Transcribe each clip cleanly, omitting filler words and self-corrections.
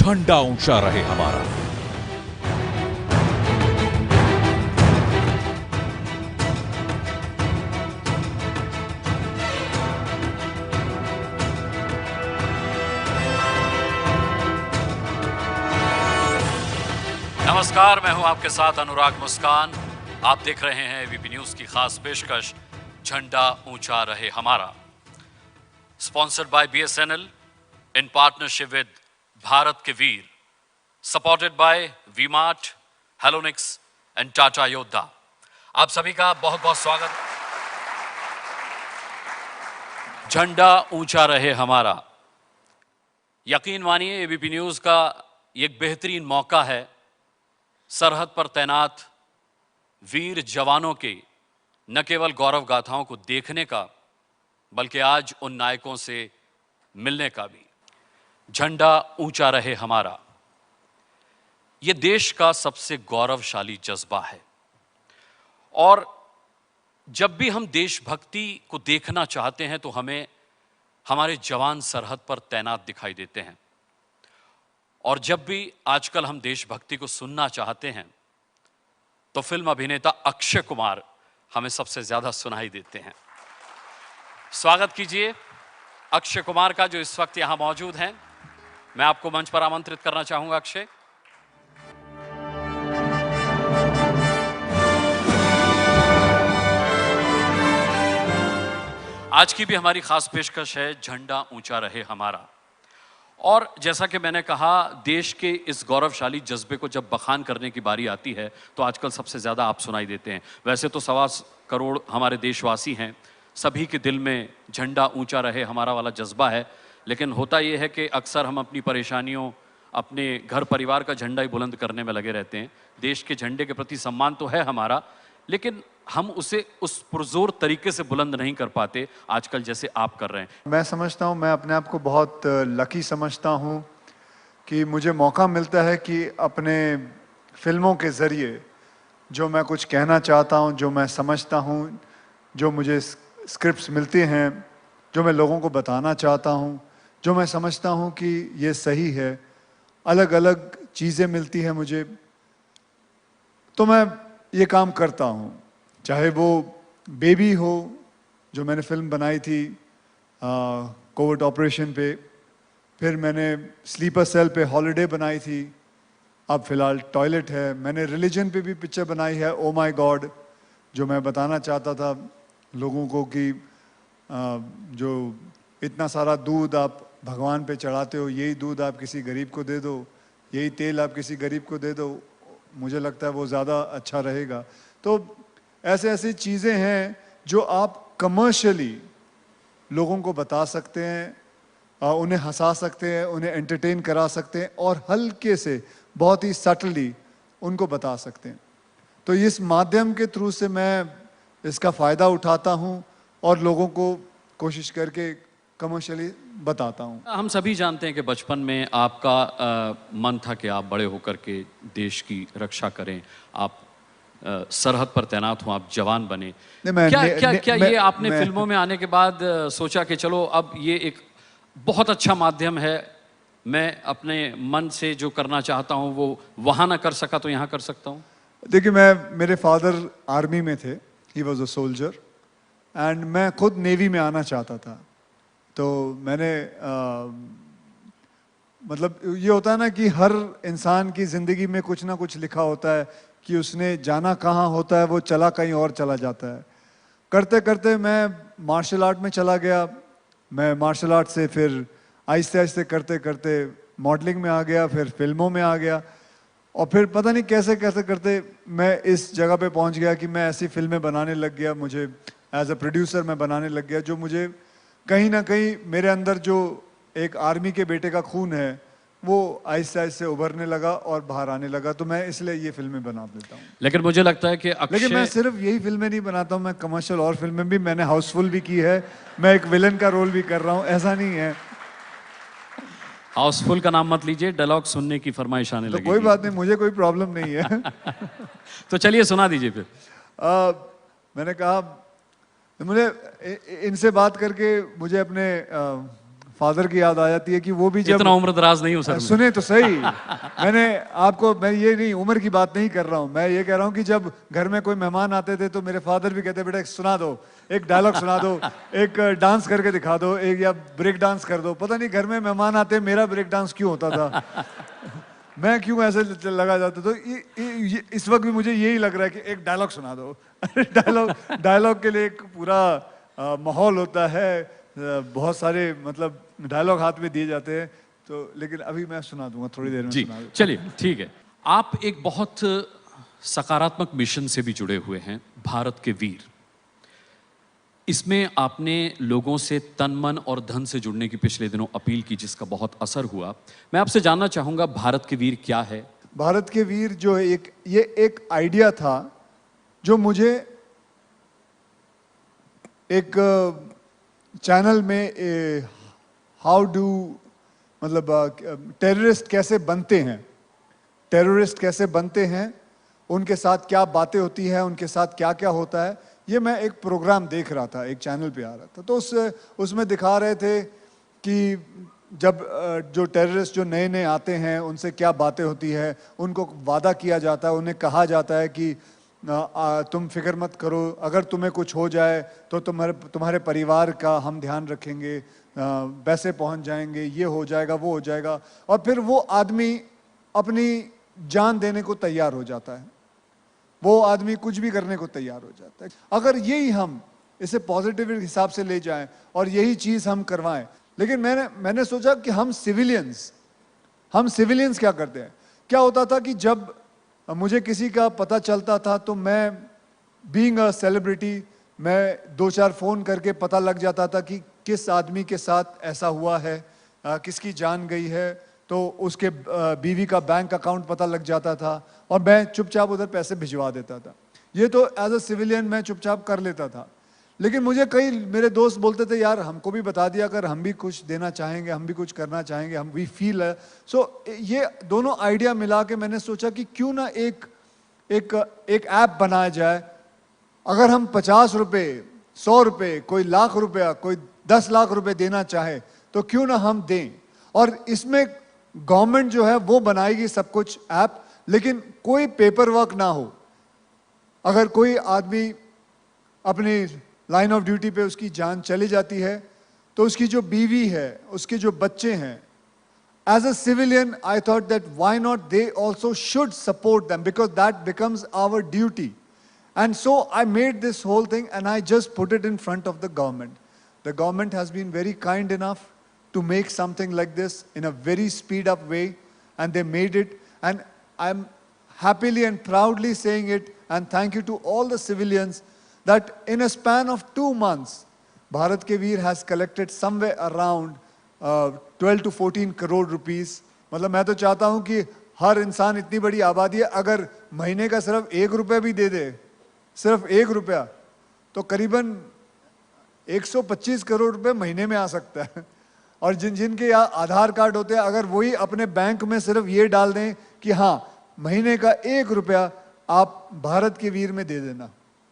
झंडा ऊंचा रहे हमारा। नमस्कार, मैं हूं आपके साथ अनुराग मुस्कान। आप देख रहे हैं एबीपी न्यूज की खास पेशकश झंडा ऊंचा रहे हमारा, sponsored by BSNL in partnership with Bharat के वीर, supported by V Mart, Halonix and Tata Yoddha. आप सभी का बहुत बहुत स्वागत। झंडा ऊंचा रहे हमारा, यकीन मानिए एबीपी न्यूज का एक बेहतरीन मौका है सरहद पर तैनात वीर जवानों के न केवल गौरव गाथाओं को देखने का, बल्कि आज उन नायकों से मिलने का भी। झंडा ऊंचा रहे हमारा, यह देश का सबसे गौरवशाली जज्बा है। और जब भी हम देशभक्ति को देखना चाहते हैं तो हमें हमारे जवान सरहद पर तैनात दिखाई देते हैं। और जब भी आजकल हम देशभक्ति को सुनना चाहते हैं तो फिल्म अभिनेता अक्षय कुमार हमें सबसे ज्यादा सुनाई देते हैं। स्वागत कीजिए अक्षय कुमार का, जो इस वक्त यहां मौजूद हैं। मैं आपको मंच पर आमंत्रित करना चाहूंगा। अक्षय, आज की भी हमारी खास पेशकश है झंडा ऊंचा रहे हमारा। और जैसा कि मैंने कहा, देश के इस गौरवशाली जज्बे को जब बखान करने की बारी आती है तो आजकल सबसे ज़्यादा आप सुनाई देते हैं। वैसे तो 1.25 करोड़ हमारे देशवासी हैं, सभी के दिल में झंडा ऊंचा रहे हमारा वाला जज्बा है। लेकिन होता यह है कि अक्सर हम अपनी परेशानियों, अपने घर परिवार का झंडा ही बुलंद करने में लगे रहते हैं। देश के झंडे के प्रति सम्मान तो है हमारा, लेकिन हम उसे उस पुरजोर तरीके से बुलंद नहीं कर पाते आजकल जैसे आप कर रहे हैं। मैं समझता हूँ, मैं अपने आप को बहुत लकी समझता हूँ कि मुझे मौका मिलता है कि अपने फिल्मों के ज़रिए जो मैं कुछ कहना चाहता हूँ, जो मैं समझता हूँ, जो मुझे स्क्रिप्ट्स मिलते हैं, जो मैं लोगों को बताना चाहता हूँ, जो मैं समझता हूँ कि ये सही है, अलग अलग चीज़ें मिलती हैं मुझे, तो मैं ये काम करता हूँ। चाहे वो बेबी हो, जो मैंने फिल्म बनाई थी कोविड ऑपरेशन पे, फिर मैंने स्लीपर सेल पे हॉलिडे बनाई थी, अब फिलहाल टॉयलेट है। मैंने रिलीजन पे भी पिक्चर बनाई है, ओ माय गॉड, जो मैं बताना चाहता था लोगों को कि जो इतना सारा दूध आप भगवान पे चढ़ाते हो, यही दूध आप किसी गरीब को दे दो, यही तेल आप किसी गरीब को दे दो, मुझे लगता है वो ज़्यादा अच्छा रहेगा। तो ऐसे ऐसी चीज़ें हैं जो आप कमर्शियली लोगों को बता सकते हैं, उन्हें हंसा सकते हैं, उन्हें एंटरटेन करा सकते हैं और हल्के से, बहुत ही सटली उनको बता सकते हैं। तो इस माध्यम के थ्रू से मैं इसका फ़ायदा उठाता हूँ और लोगों को कोशिश करके कमर्शियली बताता हूँ। हम सभी जानते हैं कि बचपन में आपका मन था कि आप बड़े होकर के देश की रक्षा करें, आप सरहद पर तैनात हो, आप जवान बने। क्या ये आपने फिल्मों में आने के बाद सोचा कि चलो अब ये एक बहुत अच्छा माध्यम है, मैं अपने मन से जो करना चाहता हूँ वो वहाँ ना कर सका तो यहाँ कर सकता हूँ? देखिए, मेरे फादर आर्मी में थे, he was a soldier, and मैं खुद नेवी में आना चाहता था। तो मैंने मतलब ये होता है ना कि हर इंसान की ज़िंदगी में कुछ ना कुछ लिखा होता है कि उसने जाना कहाँ होता है, वो चला कहीं और चला जाता है। करते करते मैं मार्शल आर्ट में चला गया। मैं मार्शल आर्ट से फिर आहिस्ते आहिस्ते करते करते मॉडलिंग में आ गया, फिर फिल्मों में आ गया, और फिर पता नहीं कैसे कैसे करते मैं इस जगह पे पहुंच गया कि मैं ऐसी फिल्में बनाने लग गया। मुझे एज अ प्रोड्यूसर मैं बनाने लग गया, जो मुझे कहीं ना कहीं मेरे अंदर जो एक आर्मी के बेटे का खून है वो आहिस्ते आहिस्ते उभरने लगा और बाहर आने लगा। तो मैं इसलिए ये फिल्में बना देता हूँ। लेकिन मुझे लगता है कि लेकिन मैं सिर्फ यही फिल्में नहीं बनाता हूँ, मैं कमर्शियल और फिल्में भी, मैंने हाउसफुल भी की है, मैं एक विलन का रोल भी कर रहा हूँ, ऐसा नहीं है। हाउसफुल का नाम मत लीजिए, डायलॉग सुनने की फरमाइश आने लगी। तो कोई बात नहीं, मुझे कोई प्रॉब्लम नहीं है। तो चलिए सुना दीजिए फिर। मैंने कहा, मुझे इनसे बात करके मुझे अपने फादर की याद आ जाती है कि वो भी जब इतना उम्र दराज नहीं हूं सर मैं। सुने तो सही, मैं ये नहीं उम्र की बात नहीं कर रहा हूँ, मैं ये कह रहा हूँ कि जब घर में कोई मेहमान आते थे तो मेरे फादर भी कहते बेटा सुना दो, एक डायलॉग सुना दो, एक डांस करके दिखा दो, एक या ब्रेक डांस कर दो। पता नहीं घर में मेहमान आते मेरा ब्रेक डांस क्यों होता था मैं क्यों ऐसे लगा जाता। तो इस वक्त भी मुझे यही लग रहा है कि एक डायलॉग सुना दो डायलॉग के लिए एक पूरा माहौल होता है, बहुत सारे मतलब डायलॉग हाथ में दिए जाते हैं। तो लेकिन अभी मैं सुना दूंगा, थोड़ी देर में जी सुना दूंगा। चलिए ठीक है। आप एक बहुत सकारात्मक मिशन से भी जुड़े हुए हैं, भारत के वीर। इसमें आपने लोगों से तन मन और धन से जुड़ने की पिछले दिनों अपील की, जिसका बहुत असर हुआ। मैं आपसे जानना चाहूंगा भारत के वीर क्या है? भारत के वीर जो ये एक आइडिया था जो मुझे एक चैनल में हाउ डू मतलब टेररिस्ट कैसे बनते हैं, टेररिस्ट कैसे बनते हैं, उनके साथ क्या बातें होती हैं, उनके साथ क्या क्या होता है, ये मैं एक प्रोग्राम देख रहा था, एक चैनल पे आ रहा था। तो उसमें दिखा रहे थे कि जब जो टेररिस्ट जो नए नए आते हैं उनसे क्या बातें होती है, उनको वादा किया जाता है, उन्हें कहा जाता है कि तुम फिक्र मत करो, अगर तुम्हें कुछ हो जाए तो तुम्हारे परिवार का हम ध्यान रखेंगे, पैसे पहुंच जाएंगे, ये हो जाएगा वो हो जाएगा। और फिर वो आदमी अपनी जान देने को तैयार हो जाता है, वो आदमी कुछ भी करने को तैयार हो जाता है। अगर यही हम इसे पॉजिटिव हिसाब से ले जाएं और यही चीज हम करवाएं। लेकिन मैंने सोचा कि हम सिविलियंस क्या करते हैं। क्या होता था कि जब मुझे किसी का पता चलता था तो मैं बीइंग अ सेलिब्रिटी मैं 2-4 फोन करके पता लग जाता था कि किस आदमी के साथ ऐसा हुआ है, किसकी जान गई है, तो उसके बीवी का बैंक अकाउंट पता लग जाता था और मैं चुपचाप उधर पैसे भिजवा देता था। ये तो एज अ सिविलियन मैं चुपचाप कर लेता था। लेकिन मुझे कई मेरे दोस्त बोलते थे यार हमको भी बता दिया अगर हम भी कुछ देना चाहेंगे, हम भी कुछ करना चाहेंगे, हम वी फील है। सो ये दोनों आइडिया मिला के मैंने सोचा कि क्यों ना एक ऐप बनाया जाए। अगर हम 50 रुपए, 100 रुपए, कोई लाख रुपया, कोई 10 लाख रुपए देना चाहे तो क्यों ना हम दें। और इसमें गवर्नमेंट जो है वो बनाएगी सब कुछ ऐप, लेकिन कोई पेपर वर्क ना हो। अगर कोई आदमी अपनी लाइन ऑफ ड्यूटी पे उसकी जान चली जाती है तो उसकी जो बीवी है, उसके जो बच्चे हैं, as a civilian I thought that why not they also should support them because that becomes our duty. And so I made this whole thing and I just put it in front of the government. The government has been very kind enough to make something like this in a very speed up way, and they made it, and I'm happily and proudly saying it, and thank you to all the civilians that in a span of 2 months Bharat Ke Veer has collected somewhere around 12 to 14 crore rupees. मतलब मैं तो चाहता हूं कि हर इंसान, इतनी बड़ी आबादी है, अगर महीने का सिर्फ 1 रुपया भी दे दे, सिर्फ 1 रुपया, तो करीबन 125 करोड़ रुपए महीने में आ सकता है। और जिनके आधार कार्ड होते हैं, अगर वही अपने बैंक में सिर्फ ये डाल दें कि हाँ महीने का 1 रुपया आप भारत के वीर में दे देना,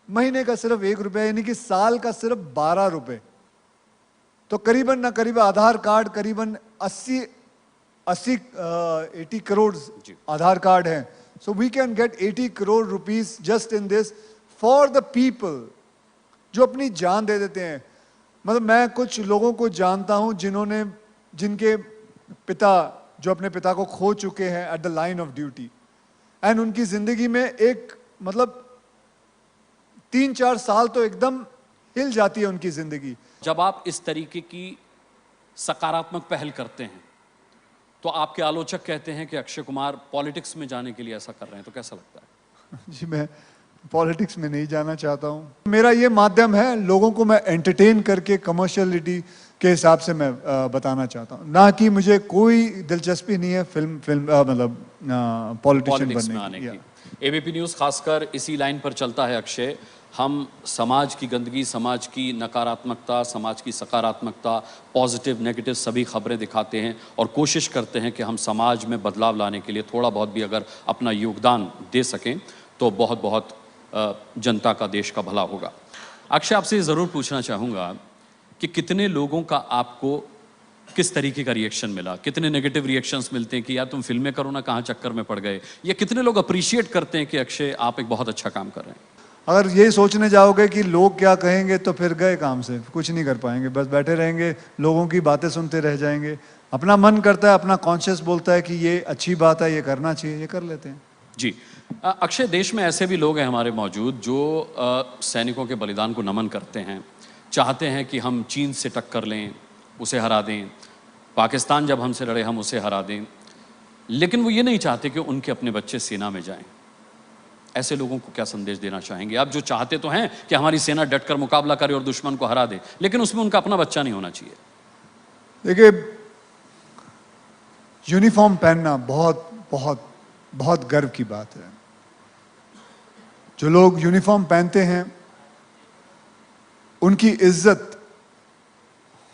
महीने का सिर्फ 1 रुपया, यानी कि साल का सिर्फ 12 रुपए, तो करीबन ना करीबन आधार कार्ड करीबन 80 करोड़ आधार कार्ड हैं। So we can get 80 crore rupees just in this for the people जो अपनी जान दे देते हैं। मतलब मैं कुछ लोगों को जानता हूं जिनके पिता जो अपने पिता को खो चुके हैं at the line of duty, and उनकी जिंदगी में एक मतलब 3-4 साल तो एकदम हिल जाती है उनकी जिंदगी। जब आप इस तरीके की सकारात्मक पहल करते हैं तो आपके आलोचक कहते हैं कि अक्षय कुमार पॉलिटिक्स में जाने के लिए ऐसा कर रहे हैं, तो कैसा लगता है? जी मैं पॉलिटिक्स में नहीं जाना चाहता हूं। मेरा ये माध्यम है, लोगों को मैं एंटरटेन करके कमर्शियलिटी के हिसाब से मैं बताना चाहता हूं, ना कि मुझे कोई दिलचस्पी नहीं है मतलब पॉलिटिशियन बनने की। एबीपी न्यूज़ खासकर इसी लाइन पर चलता है अक्षय। हम समाज की गंदगी, समाज की नकारात्मकता, समाज की सकारात्मकता, पॉजिटिव नेगेटिव सभी खबरें दिखाते हैं और कोशिश करते हैं कि हम समाज में बदलाव लाने के लिए थोड़ा बहुत भी अगर अपना योगदान दे सकें तो बहुत बहुत जनता का, देश का भला होगा। अक्षय, आपसे ज़रूर पूछना चाहूँगा कि कितने लोगों का आपको किस तरीके का रिएक्शन मिला? कितने नेगेटिव रिएक्शंस मिलते हैं कि यार तुम फिल्में करो ना, कहाँ चक्कर में पड़ गए? या कितने लोग अप्रिशिएट करते हैं कि अक्षय आप एक बहुत अच्छा काम कर रहे हैं? अगर यही सोचने जाओगे कि लोग क्या कहेंगे तो फिर गए काम से, कुछ नहीं कर पाएंगे, बस बैठे रहेंगे, लोगों की बातें सुनते रह जाएंगे। अपना मन करता है, अपना कॉन्शियस बोलता है कि ये अच्छी बात है, ये करना चाहिए, ये कर लेते हैं। जी। अक्षय, देश में ऐसे भी लोग हैं हमारे मौजूद जो सैनिकों के बलिदान को नमन करते हैं, चाहते हैं कि हम चीन से टक्कर लें, उसे हरा दें, पाकिस्तान जब हमसे लड़े हम उसे हरा दें, लेकिन वो ये नहीं चाहते कि उनके अपने बच्चे सेना में जाएं। ऐसे लोगों को क्या संदेश देना चाहेंगे आप, जो चाहते तो हैं कि हमारी सेना डटकर मुकाबला करे और दुश्मन को हरा दे, लेकिन उसमें उनका अपना बच्चा नहीं होना चाहिए? देखिए, यूनिफॉर्म पहनना बहुत बहुत बहुत गर्व की बात है। जो लोग यूनिफॉर्म पहनते हैं उनकी इज्जत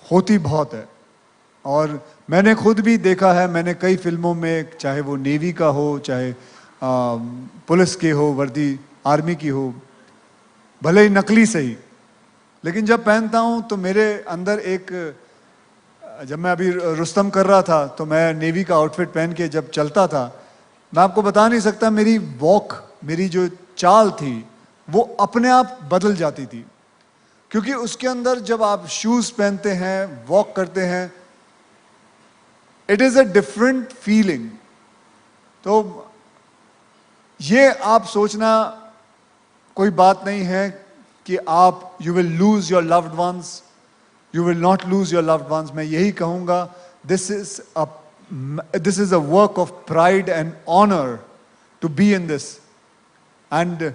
होती बहुत है, और मैंने खुद भी देखा है, मैंने कई फिल्मों में, चाहे वो नेवी का हो, चाहे पुलिस के हो वर्दी, आर्मी की हो, भले ही नकली सही, लेकिन जब पहनता हूं तो मेरे अंदर एक, जब मैं अभी रुस्तम कर रहा था तो मैं नेवी का आउटफिट पहन के जब चलता था, मैं आपको बता नहीं सकता, मेरी वॉक, मेरी जो चाल थी वो अपने आप बदल जाती थी, क्योंकि उसके अंदर जब आप शूज पहनते हैं, वॉक करते हैं, it is a different feeling. तो ये आप सोचना कोई बात नहीं है कि आप, you will lose your loved ones, you will not lose your loved ones. मैं यही कहूंगा, this is a work of pride and honour to be in this, and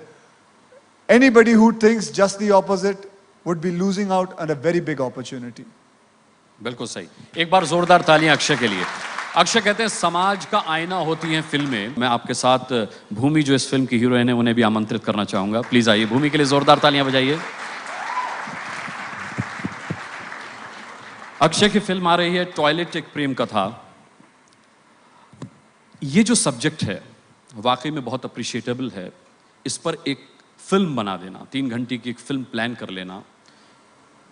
anybody who thinks just the opposite would be losing out on a very big opportunity. बिल्कुल सही। एक बार जोरदार तालियां अक्षय के लिए। अक्षय कहते हैं समाज का आईना होती हैं फिल्में। मैं आपके साथ भूमि, जो इस फिल्म की हीरोइन है, उन्हें भी आमंत्रित करना चाहूंगा। प्लीज आइए, भूमि के लिए जोरदार तालियां बजाइए। अक्षय की फिल्म आ रही है टॉयलेट एक प्रेम कथा। ये जो सब्जेक्ट है वाकई में बहुत अप्रिशिएटेबल है। इस पर एक फिल्म बना देना, 3 घंटे की एक फिल्म प्लान कर लेना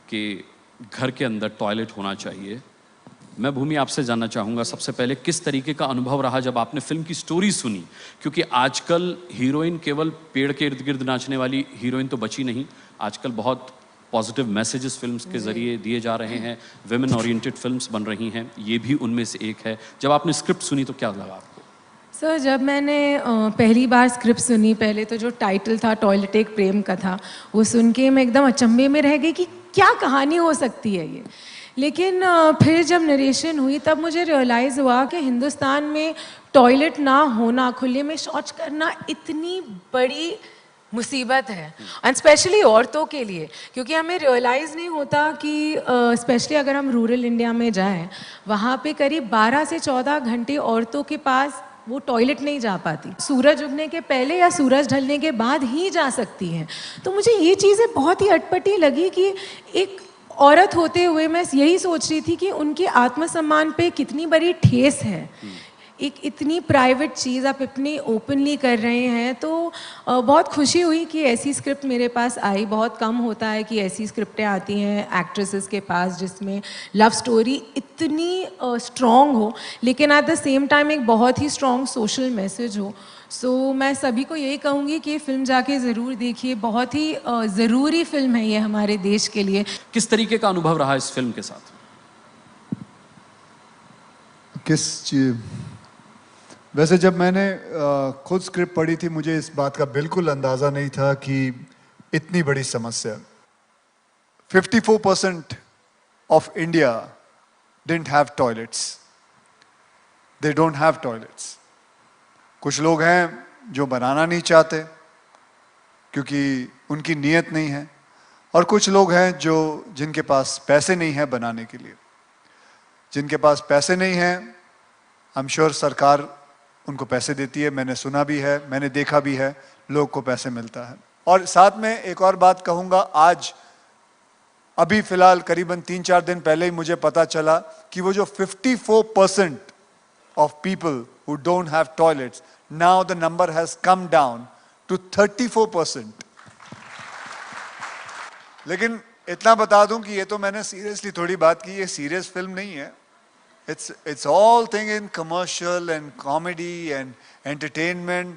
कि घर के अंदर टॉयलेट होना चाहिए। मैं भूमि आपसे जानना चाहूँगा सबसे पहले, किस तरीके का अनुभव रहा जब आपने फिल्म की स्टोरी सुनी? क्योंकि आजकल हीरोइन केवल पेड़ के इर्द गिर्द नाचने वाली हीरोइन तो बची नहीं। आजकल बहुत पॉजिटिव मैसेजेस फिल्म्स के ज़रिए दिए जा रहे हैं, विमेन ओरिएंटेड फिल्म्स बन रही हैं, ये भी उनमें से एक है। जब आपने स्क्रिप्ट सुनी तो क्या लगा आपको? सर, जब मैंने पहली बार स्क्रिप्ट सुनी, पहले तो जो टाइटल था टॉयलेट एक प्रेम कथा, वो सुन के मैं एकदम अचंभे में रह गई कि क्या कहानी हो सकती है ये। लेकिन फिर जब नरेशन हुई तब मुझे रियलाइज़ हुआ कि हिंदुस्तान में टॉयलेट ना होना, खुले में शौच करना इतनी बड़ी मुसीबत है, एंड स्पेशली औरतों के लिए, क्योंकि हमें रियलाइज़ नहीं होता कि स्पेशली अगर हम रूरल इंडिया में जाएं, वहाँ पे करीब 12 से 14 घंटे औरतों के पास वो टॉयलेट नहीं जा पाती। सूरज उगने के पहले या सूरज ढलने के बाद ही जा सकती हैं। तो मुझे ये चीज़ें बहुत ही अटपटी लगी कि एक औरत होते हुए मैं यही सोच रही थी कि उनके आत्मसम्मान पे कितनी बड़ी ठेस है। एक इतनी प्राइवेट चीज़ आप इतनी ओपनली कर रहे हैं, तो बहुत खुशी हुई कि ऐसी स्क्रिप्ट मेरे पास आई। बहुत कम होता है कि ऐसी स्क्रिप्टें आती हैं एक्ट्रेसेस के पास जिसमें लव स्टोरी इतनी स्ट्रॉन्ग हो, लेकिन एट द सेम टाइम एक बहुत ही स्ट्रॉन्ग सोशल मैसेज हो। सो मैं सभी को यही कहूँगी कि फिल्म जाके ज़रूर देखिए, बहुत ही ज़रूरी फिल्म है ये हमारे देश के लिए। किस तरीके का अनुभव रहा इस फिल्म के साथ? वैसे जब मैंने खुद स्क्रिप्ट पढ़ी थी, मुझे इस बात का बिल्कुल अंदाज़ा नहीं था कि इतनी बड़ी समस्या। 54% of India didn't have toilets, they don't have toilets. कुछ लोग हैं जो बनाना नहीं चाहते क्योंकि उनकी नीयत नहीं है, और कुछ लोग हैं जिनके पास पैसे नहीं है बनाने के लिए। जिनके पास पैसे नहीं हैं, आई एम श्योर सरकार उनको पैसे देती है, मैंने सुना भी है, मैंने देखा भी है, लोग को पैसे मिलता है। और साथ में एक और बात कहूँगा, आज अभी फिलहाल करीबन 3-4 दिन पहले ही मुझे पता चला कि वो जो 54% of people who don't have toilets, now the number has come down to 34%। लेकिन इतना बता दूं कि ये तो मैंने सीरियसली थोड़ी बात की, ये सीरियस फिल्म नहीं है, It's all thing in commercial and comedy and entertainment.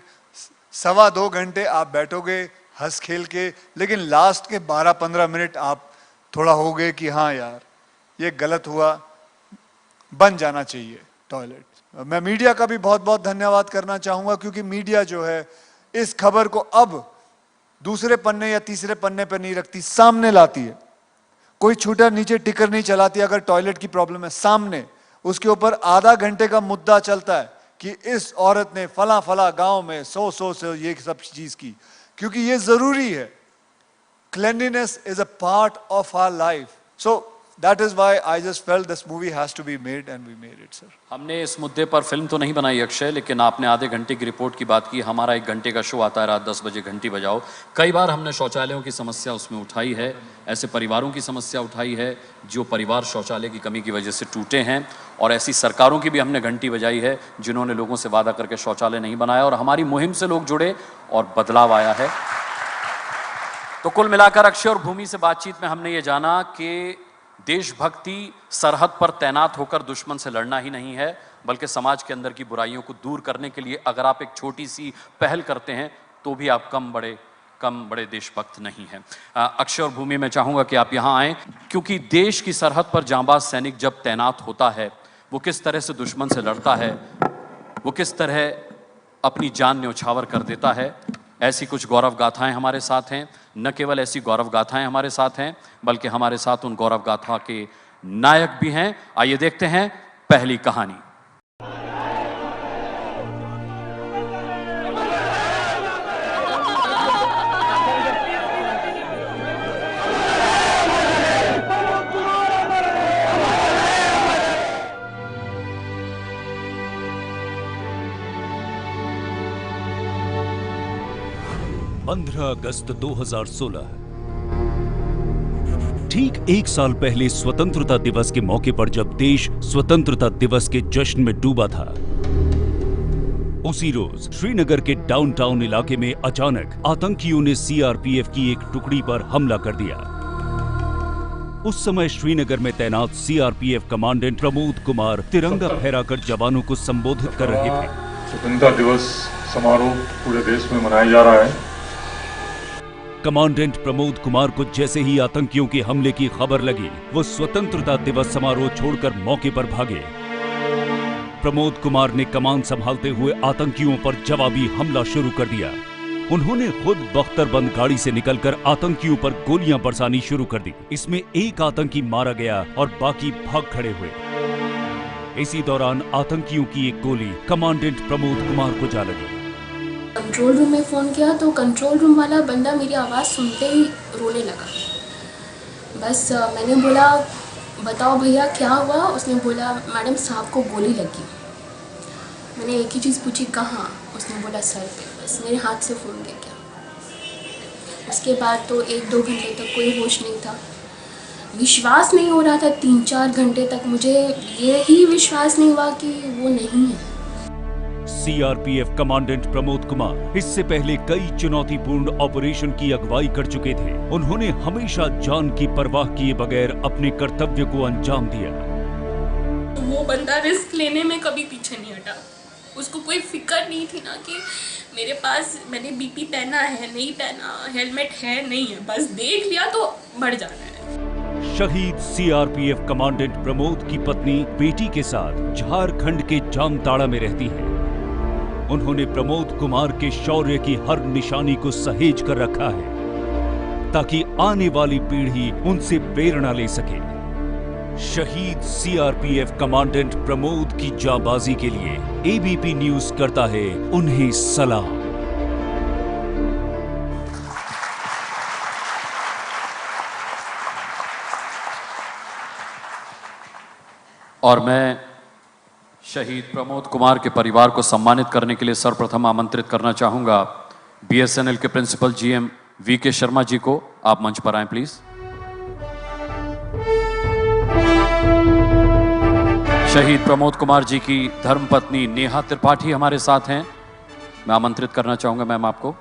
1.25 घंटे आप बैठोगे हंस खेल के, लेकिन लास्ट के 12-15 मिनट आप थोड़ा हो गए कि हाँ यार ये गलत हुआ, बन जाना चाहिए टॉयलेट। मैं मीडिया का भी बहुत बहुत धन्यवाद करना चाहूंगा, क्योंकि मीडिया जो है इस खबर को अब दूसरे पन्ने या तीसरे पन्ने पर नहीं रखती, सामने लाती है। कोई छूटा नीचे टिकर नहीं चलाती। अगर टॉयलेट की प्रॉब्लम है सामने उसके ऊपर आधा घंटे का मुद्दा चलता है कि इस औरत ने फला फला गांव में 100 से ये सब चीज की, क्योंकि ये जरूरी है। क्लेanliness is a part of our life. So that is why I just felt this movie has to be made and we made it, sir. हमने इस मुद्दे पर फिल्म तो नहीं बनाई अक्षय, लेकिन आपने आधे घंटे की रिपोर्ट की बात की। हमारा 1 घंटे का शो आता है रात 10 बजे घंटी बजाओ। कई बार हमने शौचालयों की समस्या उसमें उठाई है, ऐसे परिवारों की समस्या उठाई है जो परिवार शौचालय की कमी की वजह से टूटे हैं, और ऐसी सरकारों की भी हमने घंटी बजाई है जिन्होंने लोगों से वादा करके शौचालय नहीं बनाया, और हमारी मुहिम से लोग जुड़े और बदलाव आया है। तो कुल मिलाकर अक्षय और भूमि से बातचीत में हमने ये जाना कि देशभक्ति सरहद पर तैनात होकर दुश्मन से लड़ना ही नहीं है, बल्कि समाज के अंदर की बुराइयों को दूर करने के लिए अगर आप एक छोटी सी पहल करते हैं तो भी आप कम बड़े देशभक्त नहीं हैं। अक्षय और भूमि, मैं चाहूंगा कि आप यहाँ आएँ, क्योंकि देश की सरहद पर जांबाज सैनिक जब तैनात होता है वो किस तरह से दुश्मन से लड़ता है, वो किस तरह अपनी जान न्यौछावर कर देता है, ऐसी कुछ गौरव गाथाएं हमारे साथ हैं। न केवल ऐसी गौरव गाथाएं हमारे साथ हैं, बल्कि हमारे साथ उन गौरव गाथा के नायक भी हैं। आइए देखते हैं पहली कहानी। अगस्त 2016, ठीक 1 साल पहले स्वतंत्रता दिवस के मौके पर जब देश स्वतंत्रता दिवस के जश्न में डूबा था, उसी रोज श्रीनगर के डाउनटाउन इलाके में अचानक आतंकियों ने सीआरपीएफ की एक टुकड़ी पर हमला कर दिया। उस समय श्रीनगर में तैनात सीआरपीएफ कमांडेंट प्रमोद कुमार तिरंगा फहराकर जवानों को संबोधित कर रहे थे। स्वतंत्रता दिवस समारोह पूरे देश में मनाया जा रहा है। कमांडेंट प्रमोद कुमार को जैसे ही आतंकियों के हमले की खबर लगी, वो स्वतंत्रता दिवस समारोह छोड़कर मौके पर भागे। प्रमोद कुमार ने कमान संभालते हुए आतंकियों पर जवाबी हमला शुरू कर दिया। उन्होंने खुद बख्तरबंद गाड़ी से निकलकर आतंकियों पर गोलियां बरसानी शुरू कर दी। इसमें एक आतंकी मारा गया और बाकी भाग खड़े हुए। इसी दौरान आतंकियों की एक गोली कमांडेंट प्रमोद कुमार को जा लगी। कंट्रोल रूम में फ़ोन किया तो कंट्रोल रूम वाला बंदा मेरी आवाज़ सुनते ही रोने लगा। बस मैंने बोला बताओ भैया क्या हुआ। उसने बोला मैडम साहब को गोली लगी। मैंने एक ही चीज़ पूछी कहाँ। उसने बोला सर पे। बस मेरे हाथ से फ़ोन गिर गया। उसके बाद तो 1-2 घंटे तक कोई होश नहीं था। विश्वास नहीं हो रहा था। 3-4 घंटे तक मुझे ये ही विश्वास नहीं हुआ कि वो नहीं है। सीआरपीएफ कमांडेंट प्रमोद कुमार इससे पहले कई चुनौतीपूर्ण ऑपरेशन की अगुवाई कर चुके थे। उन्होंने हमेशा जान की परवाह किए बगैर अपने कर्तव्य को अंजाम दिया। वो बंदा रिस्क लेने में कभी पीछे नहीं हटा। उसको कोई फिक्र नहीं थी ना कि मेरे पास मैंने बीपी पहना है नहीं पहना, हेलमेट है नहीं है, बस देख लिया तो बढ़ जाना है। शहीद सीआरपीएफ कमांडेंट प्रमोद की पत्नी बेटी के साथ झारखंड के जामताड़ा में रहती है। उन्होंने प्रमोद कुमार के शौर्य की हर निशानी को सहेज कर रखा है ताकि आने वाली पीढ़ी उनसे प्रेरणा ले सके। शहीद सीआरपीएफ कमांडेंट प्रमोद की जांबाजी के लिए एबीपी न्यूज करता है उन्हें सलाम। और मैं शहीद प्रमोद कुमार के परिवार को सम्मानित करने के लिए सर्वप्रथम आमंत्रित करना चाहूंगा बीएसएनएल के principal GM VK Sharma ji को। आप मंच पर आएं प्लीज। शहीद प्रमोद कुमार जी की धर्मपत्नी नेहा त्रिपाठी हमारे साथ हैं। मैं आमंत्रित करना चाहूंगा मैम आपको।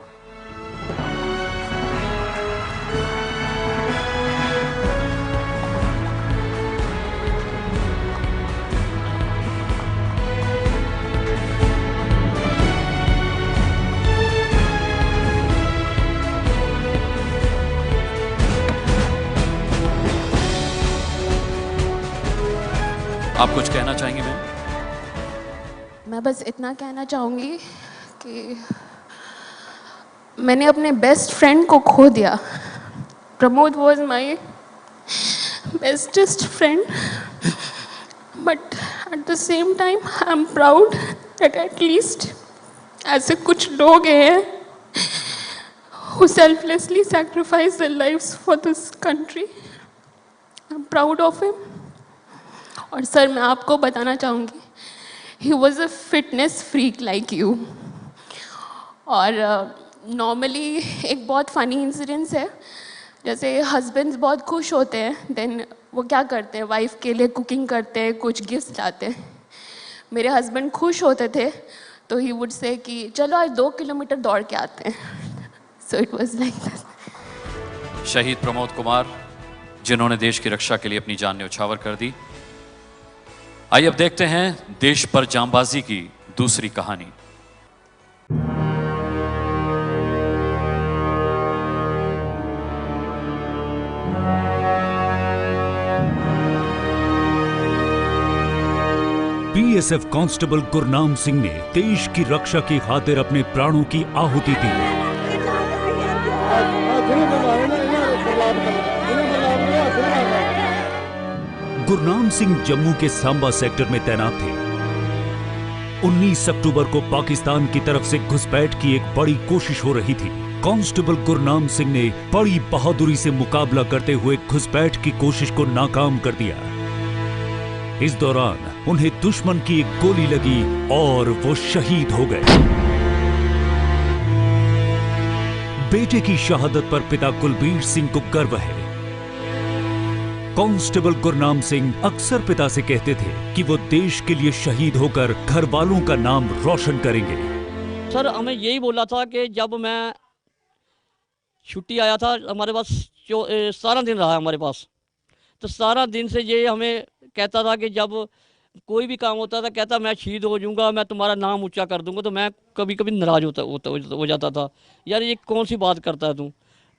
आप कुछ कहना चाहेंगे मैम? मैं बस इतना कहना चाहूँगी कि मैंने अपने बेस्ट फ्रेंड को खो दिया। Pramod was my bestest friend, but at the same time I am proud that at least ऐसे कुछ लोग हैं who selflessly sacrifice their lives for this country. I'm proud of him. और सर मैं आपको बताना चाहूँगी, he was a fitness freak like you. और नॉर्मली एक बहुत फ़नी इंसिडेंस है, जैसे हस्बैंड्स बहुत खुश होते हैं, देन वो क्या करते हैं, वाइफ के लिए कुकिंग करते हैं, कुछ गिफ्ट लाते हैं। मेरे हस्बैंड खुश होते थे तो ही वुड से कि चलो आज 2 किलोमीटर दौड़ के आते हैं। So it was like that. शहीद प्रमोद कुमार, जिन्होंने देश की रक्षा के लिए अपनी जान न्यौछावर कर दी। आइए अब देखते हैं देश पर जांबाजी की दूसरी कहानी। बीएसएफ कांस्टेबल गुरनाम सिंह ने देश की रक्षा की खातिर अपने प्राणों की आहुति दी। गुरनाम सिंह जम्मू के सांबा सेक्टर में तैनात थे। 19 अक्टूबर को पाकिस्तान की तरफ से घुसपैठ की एक बड़ी कोशिश हो रही थी। कांस्टेबल गुरनाम सिंह ने बड़ी बहादुरी से मुकाबला करते हुए घुसपैठ की कोशिश को नाकाम कर दिया। इस दौरान उन्हें दुश्मन की एक गोली लगी और वो शहीद हो गए। बेटे की शहादत पर पिता कुलबीर सिंह को गर्व है। कांस्टेबल गुरनाम सिंह अक्सर पिता से कहते थे कि वो देश के लिए शहीद होकर घर वालों का नाम रोशन करेंगे। सर हमें यही बोला था कि जब मैं छुट्टी आया था, हमारे पास 17 दिन रहा हमारे पास, तो 17 दिन से ये हमें कहता था कि जब कोई भी काम होता था कहता मैं शहीद हो जाऊंगा, मैं तुम्हारा नाम ऊंचा कर दूंगा। तो मैं कभी कभी नाराज हो जाता था, यार ये कौन सी बात करता है तू।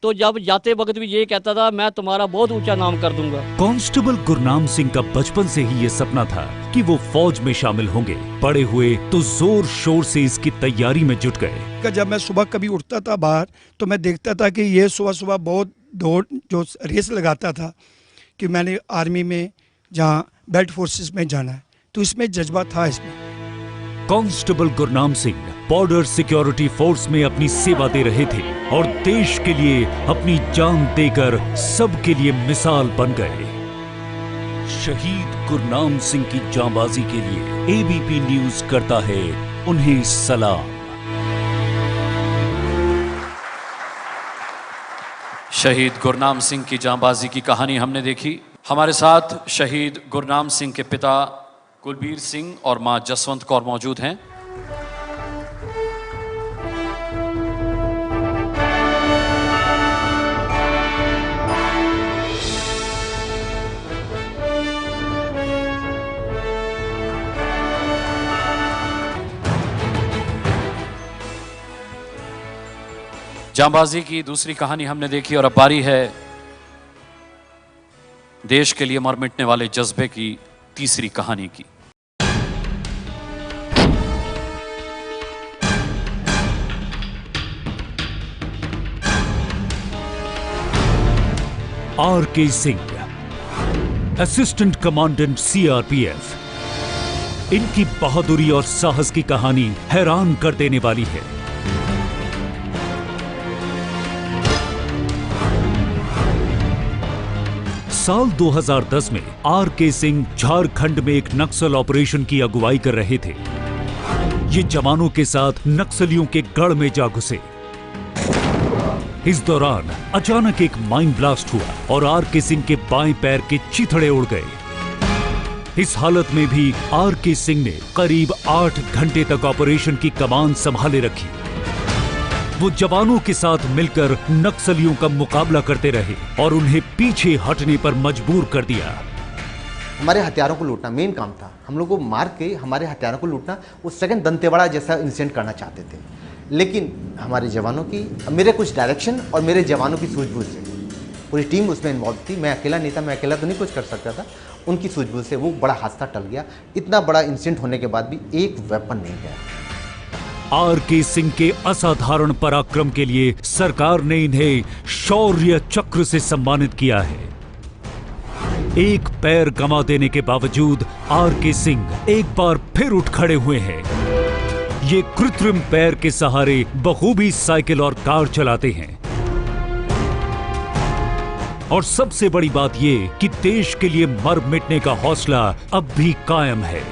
तो जब जाते वक्त भी ये कहता था मैं तुम्हारा बहुत ऊंचा नाम कर दूंगा। कांस्टेबल गुरनाम सिंह का बचपन से ही ये सपना था कि वो फौज में शामिल होंगे। बड़े हुए तो जोर शोर से इसकी तैयारी में जुट गए। जब मैं सुबह कभी उठता था बाहर तो मैं देखता था कि ये सुबह सुबह बहुत दौड़ जो रेस लगाता था कि मैंने आर्मी में जहाँ बेल्ट फोर्सेस में जाना है, तो इसमें जज्बा था इसमें। Constable Gurnam Singh border security force में अपनी सेवा दे रहे थे और देश के लिए अपनी जान देकर सबके लिए मिसाल बन गए। शहीद गुरनाम सिंह की जांबाजी के लिए एबीपी न्यूज करता है उन्हें सलाम। शहीद गुरनाम सिंह की जांबाजी की कहानी हमने देखी। हमारे साथ शहीद गुरनाम सिंह के पिता कुलबीर सिंह और मां जसवंत कौर मौजूद हैं। जांबाजी की दूसरी कहानी हमने देखी और अब बारी है देश के लिए मर मिटने वाले जज्बे की तीसरी कहानी की। R K. Singh, assistant commandant CRPF. इनकी बहादुरी और साहस की कहानी हैरान कर देने वाली है। साल 2010 में आर.के. सिंह झारखंड में एक नक्सल ऑपरेशन की अगुवाई कर रहे थे। ये जवानों के साथ नक्सलियों के गढ़ में जा घुसे। इस दौरान अचानक एक माइन ब्लास्ट हुआ और आर.के. सिंह के बाएं पैर के चिथड़े उड़ गए। इस हालत में भी आर.के. सिंह ने करीब 8 घंटे तक ऑपरेशन की कमान संभाले रखी। वो जवानों के साथ मिलकर नक्सलियों का मुकाबला करते रहे और उन्हें पीछे हटने पर मजबूर कर दिया। हमारे हथियारों को लूटना मेन काम था। हम लोग को मार के हमारे हथियारों को लूटना, वो सेकंड दंतेवाड़ा जैसा इंसिडेंट करना चाहते थे। लेकिन हमारे जवानों की, मेरे कुछ डायरेक्शन और मेरे जवानों की सूझबूझ से पूरी टीम उसमें इन्वॉल्व थी। मैं अकेला नहीं था, मैं अकेला तो नहीं कुछ कर सकता था। उनकी सूझबूझ से वो बड़ा हादसा टल गया। इतना बड़ा इंसिडेंट होने के बाद भी एक वेपन नहीं गया। आर.के. सिंह के असाधारण पराक्रम के लिए सरकार ने इन्हें शौर्य चक्र से सम्मानित किया है। एक पैर गंवा देने के बावजूद आर.के. सिंह एक बार फिर उठ खड़े हुए हैं। ये कृत्रिम पैर के सहारे बखूबी साइकिल और कार चलाते हैं। और सबसे बड़ी बात ये कि देश के लिए मर मिटने का हौसला अब भी कायम है।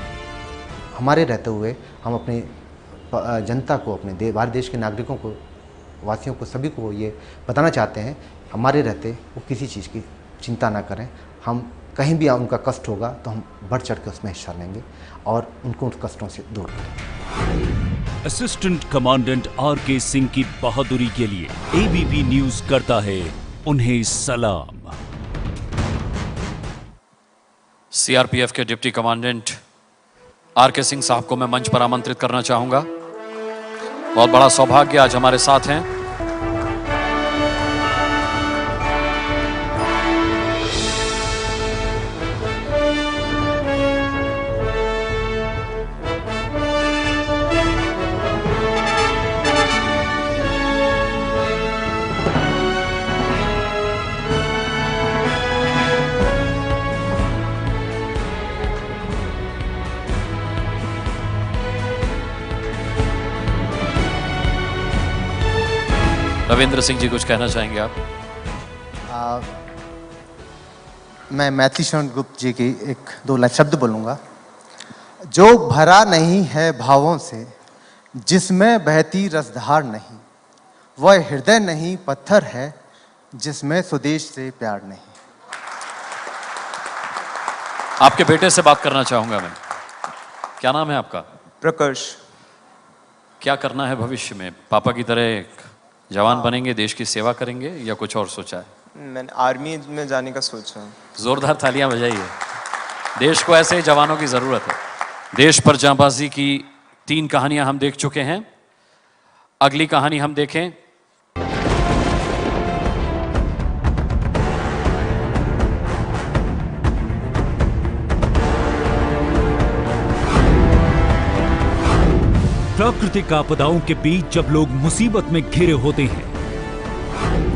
हमारे रहते हुए हम अपने जनता को, अपने भारत देश के नागरिकों को, वासियों को, सभी को ये बताना चाहते हैं, हमारे रहते वो किसी चीज़ की चिंता ना करें। हम कहीं भी उनका कष्ट होगा तो हम बढ़ चढ़ के उसमें हिस्सा लेंगे और उनको उन कष्टों से दूर करेंगे। Assistant commandant R K. सिंह की बहादुरी के लिए एबीपी न्यूज करता है उन्हें सलाम। सीआरपीएफ के डिप्टी कमांडेंट आर.के. सिंह साहब को मैं मंच पर आमंत्रित करना चाहूंगा। बहुत बड़ा सौभाग्य आज हमारे साथ हैं। रविंद्र सिंह जी, कुछ कहना चाहेंगे आप? मैं मैथिली शरण गुप्त जी की एक दो शब्द बोलूँगा। जो भरा नहीं है भावों से, जिसमें बहती रसधार नहीं, वह हृदय नहीं पत्थर है, जिसमें स्वदेश से प्यार नहीं। आपके बेटे से बात करना चाहूंगा मैं। क्या नाम है आपका? प्रकाश। क्या करना है भविष्य में? पापा की तरह जवान बनेंगे, देश की सेवा करेंगे, या कुछ और सोचा है? मैंने आर्मी में जाने का सोचा। जोरदार तालियां बजाइए। देश को ऐसे जवानों की जरूरत है। देश पर जांबाजी की 3 कहानियां हम देख चुके हैं। अगली कहानी हम देखें। प्राकृतिक आपदाओं के बीच जब लोग मुसीबत में घिरे होते हैं,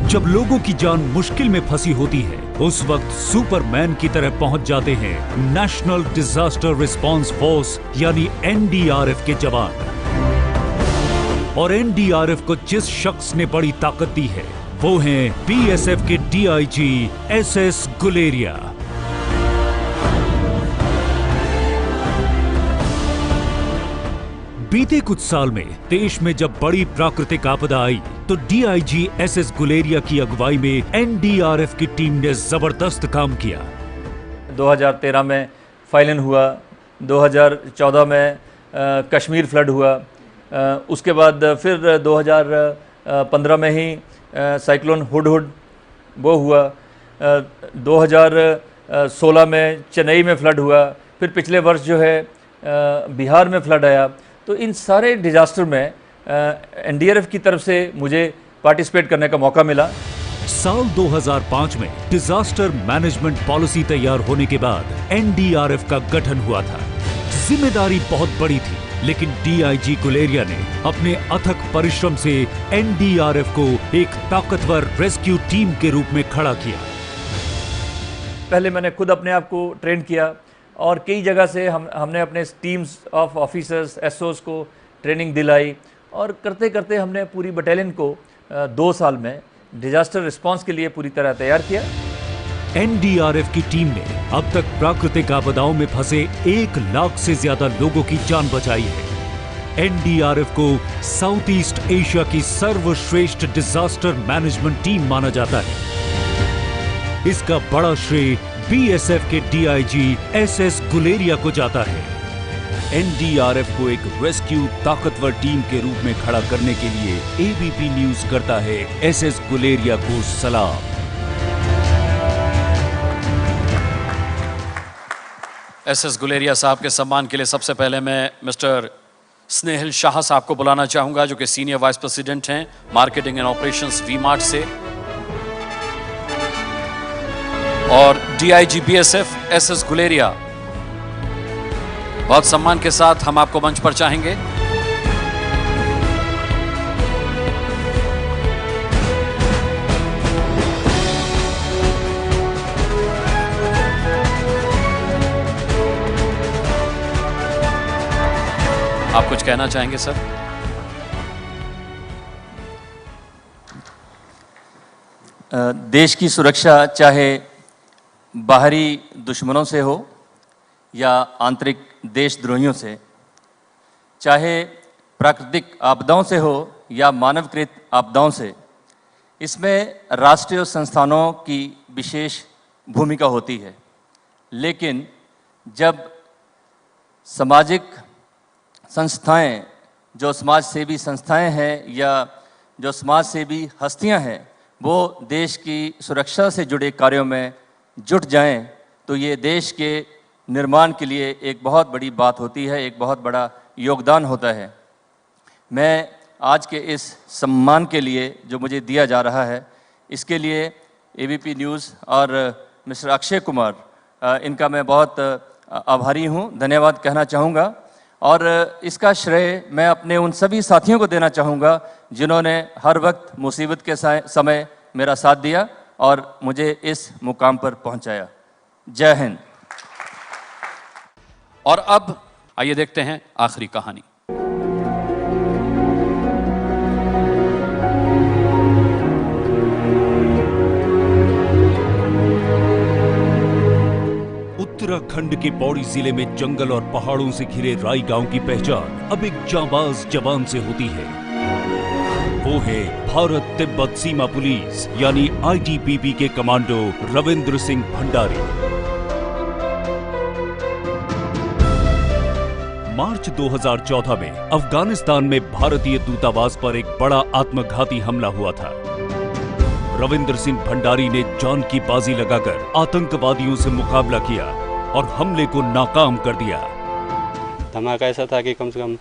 जब लोगों की जान मुश्किल में फंसी होती है, उस वक्त सुपरमैन की तरह पहुंच जाते हैं नेशनल डिजास्टर रिस्पांस फोर्स यानी एनडीआरएफ के जवान। और एनडीआरएफ को जिस शख्स ने बड़ी ताकत दी है वो हैं बीएसएफ के डीआईजी एसएस गुलेरिया। बीते कुछ साल में देश में जब बड़ी प्राकृतिक आपदा आई तो डीआईजी एसएस गुलेरिया की अगुवाई में एनडीआरएफ की टीम ने जबरदस्त काम किया। 2013 में फाइलन हुआ, 2014 में कश्मीर फ्लड हुआ, उसके बाद फिर 2015 में ही साइक्लोन हुडहुड वो हुआ, 2016 में चेन्नई में फ्लड हुआ, फिर पिछले वर्ष जो है बिहार में फ्लड आया। तो इन सारे डिजास्टर में एनडीआरएफ की तरफ से मुझे पार्टिसिपेट करने का मौका मिला। साल 2005 में डिजास्टर मैनेजमेंट पॉलिसी तैयार होने के बाद एनडीआरएफ का गठन हुआ था। जिम्मेदारी बहुत बड़ी थी, लेकिन डीआईजी गुलेरिया ने अपने अथक परिश्रम से एनडीआरएफ को एक ताकतवर रेस्क्यू टीम के रूप में खड़ा किया। पहले मैंने खुद अपने आप को ट्रेन किया और कई जगह से हमने अपने टीम्स ऑफ ऑफिसर्स एसओस को ट्रेनिंग दिलाई और करते करते हमने पूरी बटालियन को 2 साल में डिजास्टर रिस्पांस के लिए पूरी तरह तैयार किया। एनडीआरएफ की टीम ने अब तक प्राकृतिक आपदाओं में फंसे 1 लाख से ज्यादा लोगों की जान बचाई है। एनडीआरएफ को साउथ ईस्ट एशिया की सर्वश्रेष्ठ डिजास्टर मैनेजमेंट टीम माना जाता है। इसका बड़ा श्रेय बीएसएफ के डीआईजी एसएस गुलेरिया को जाता है। एनडीआरएफ को एक रेस्क्यू ताकतवर टीम के रूप में खड़ा करने के लिए एबीपी न्यूज करता है एसएस गुलेरिया को सलाम। एसएस गुलेरिया साहब के सम्मान के लिए सबसे पहले मैं मिस्टर स्नेहिल शाह साहब को बुलाना चाहूंगा, जो कि सीनियर वाइस प्रेसिडेंट हैं marketing and operations V mart से। और डीआईजी बीएसएफ एसएस गुलेरिया, बहुत सम्मान के साथ हम आपको मंच पर चाहेंगे। आप कुछ कहना चाहेंगे सर? देश की सुरक्षा चाहे बाहरी दुश्मनों से हो या आंतरिक देशद्रोहियों से, चाहे प्राकृतिक आपदाओं से हो या मानवकृत आपदाओं से, इसमें राष्ट्रीय संस्थानों की विशेष भूमिका होती है। लेकिन जब सामाजिक संस्थाएं, जो समाज सेवी संस्थाएं हैं या जो समाज सेवी हस्तियां हैं, वो देश की सुरक्षा से जुड़े कार्यों में जुट जाएं, तो ये देश के निर्माण के लिए एक बहुत बड़ी बात होती है, एक बहुत बड़ा योगदान होता है। मैं आज के इस सम्मान के लिए जो मुझे दिया जा रहा है, इसके लिए एबीपी न्यूज़ और मिस्टर अक्षय कुमार, इनका मैं बहुत आभारी हूँ, धन्यवाद कहना चाहूँगा। और इसका श्रेय मैं अपने उन सभी साथियों को देना चाहूँगा जिन्होंने हर वक्त मुसीबत के समय मेरा साथ दिया और मुझे इस मुकाम पर पहुँचाया। जय हिंद। और अब आइए देखते हैं आखिरी कहानी। उत्तराखंड के पौड़ी जिले में जंगल और पहाड़ों से घिरे राई गांव की पहचान अब एक जांबाज जवान से होती है। वो है भारत तिब्बत सीमा पुलिस यानी आईटीबीपी के कमांडो रविंद्र सिंह भंडारी। मार्च 2014 में अफगानिस्तान में भारतीय दूतावास पर एक बड़ा आत्मघाती हमला हुआ था। रविंद्र सिंह भंडारी ने जान की बाजी लगाकर आतंकवादियों से मुकाबला किया और हमले को नाकाम कर दिया। धमाका ऐसा था कि कम से कम